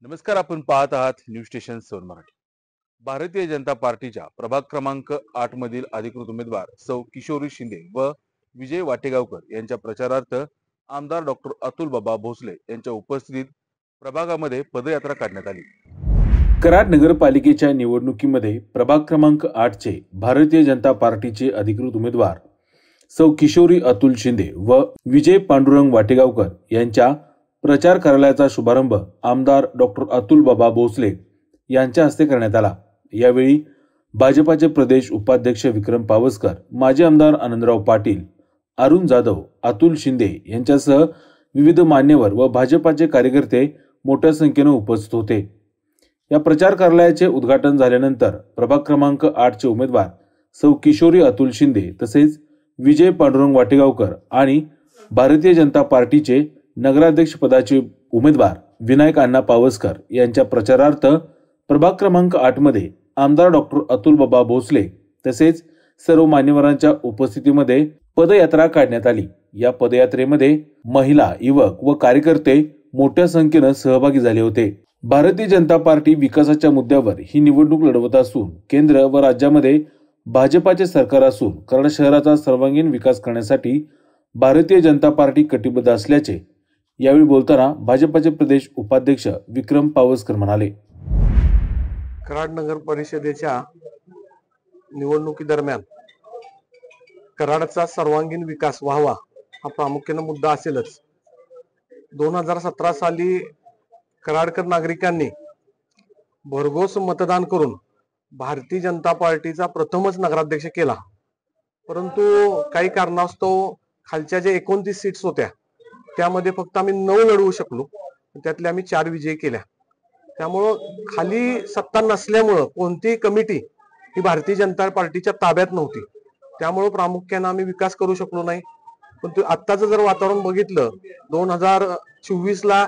नमस्कार, आपण पाहत आहात न्यूज स्टेशन सोन मराठी। भारतीय जनता पार्टीच्या प्रभाग क्रमांक 8 मधील अधिकृत उमेदवार सौ किशोरी शिंदे व विजय वाटेगावकर यांच्या प्रचारार्थ आमदार डॉक्टर अतुल बाबा भोसले यांच्या उपस्थितीत प्रभागामध्ये पदयात्रा काढण्यात आली। कराड नगरपालिकेच्या निवडणुकीमध्ये प्रभाग क्रमांक 8 चे भारतीय जनता पार्टीचे अधिकृत उमेदवार सौ किशोरी अतुल शिंदे व विजय पांडुरंग वाटेगावकर यांच्या प्रचार कार्यालयाचा शुभारंभ आमदार डॉक्टर अतुल बाबा भोसले यांच्या हस्ते करण्यात आला। यावेळी भाजपाचे प्रदेश उपाध्यक्ष विक्रम पावसकर, माजी आमदार आनंदराव पाटील, अरुण जाधव, अतुल शिंदे यांच्यासह विविध मान्यवर व भाजपाचे कार्यकर्ते मोठ्या संख्येने उपस्थित होते। या प्रचार कार्यालयाचे उद्घाटन झाल्यानंतर प्रभाग क्रमांक 8 चे उमेदवार सौ किशोरी अतुल शिंदे तसेच विजय पांडुरंग वाटेगावकर आणि भारतीय जनता पार्टीचे नगराध्यक्ष पदाचे उमेदवार विनायक अण्णा पावसकर यांच्या प्रचारार्थ प्रभाग क्रमांक 8 मध्ये आमदार डॉक्टर अतुल बाबा भोसले तसेच सर्व मान्यवरांच्या उपस्थितीमध्ये पदयात्रा काढण्यात आली। या पदयात्रेमध्ये महिला, युवक व कार्यकर्ते मोठ्या संख्येने सहभागी झाले होते। भारतीय जनता पार्टी विकासाच्या मुद्द्यावर ही निवडणूक लढवत असून केंद्र व राज्यामध्ये भाजपाचे सरकार असून कराड शहराचा सर्वांगीण विकास करण्यासाठी भारतीय जनता पार्टी कटिबद्ध असल्याचे यावेळी बोलताना भाजपाचे प्रदेश उपाध्यक्ष विक्रम पावसकर म्हणाले। कराड नगर परिषदेच्या निवडणुकीदरम्यान कराडचा सर्वांगीण विकास व्हावा हा प्रामुख्याने मुद्दा असेलच। 2017 साली कराडकर नागरिकांनी भरघोस मतदान करून भारतीय जनता पार्टीचा प्रथमच नगराध्यक्ष केला, परंतु काही कारणास्तव खालच्या जे 29 सीट्स होत्या त्यामध्ये फक्त आम्ही 9 लढवू शकलो, त्यातले आम्ही 4 विजय केल्या। त्यामुळं खाली सत्ता नसल्यामुळं कोणतीही कमिटी ही भारतीय जनता पार्टीच्या ताब्यात नव्हती, त्यामुळं प्रामुख्याने आम्ही विकास करू शकलो नाही। पण आत्ताचं जर वातावरण बघितलं, 2024 ला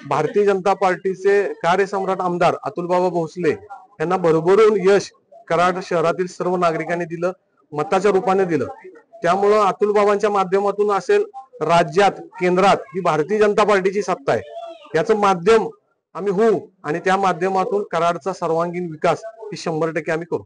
भारतीय जनता पार्टीचे कार्यसम्राट आमदार अतुल बाबा भोसले यांना भरभरून यश कराड शहरातील सर्व नागरिकांनी दिलं, मताच्या रूपाने दिलं। त्यामुळं अतुल बाबांच्या माध्यमातून असेल राज्यात, केंद्रात ही भारतीय जनता पार्टीची सत्ता आहे, याचं माध्यम आम्ही होऊ आणि त्या माध्यमातून कराडचा सर्वांगीण विकास ही 100% आम्ही करू।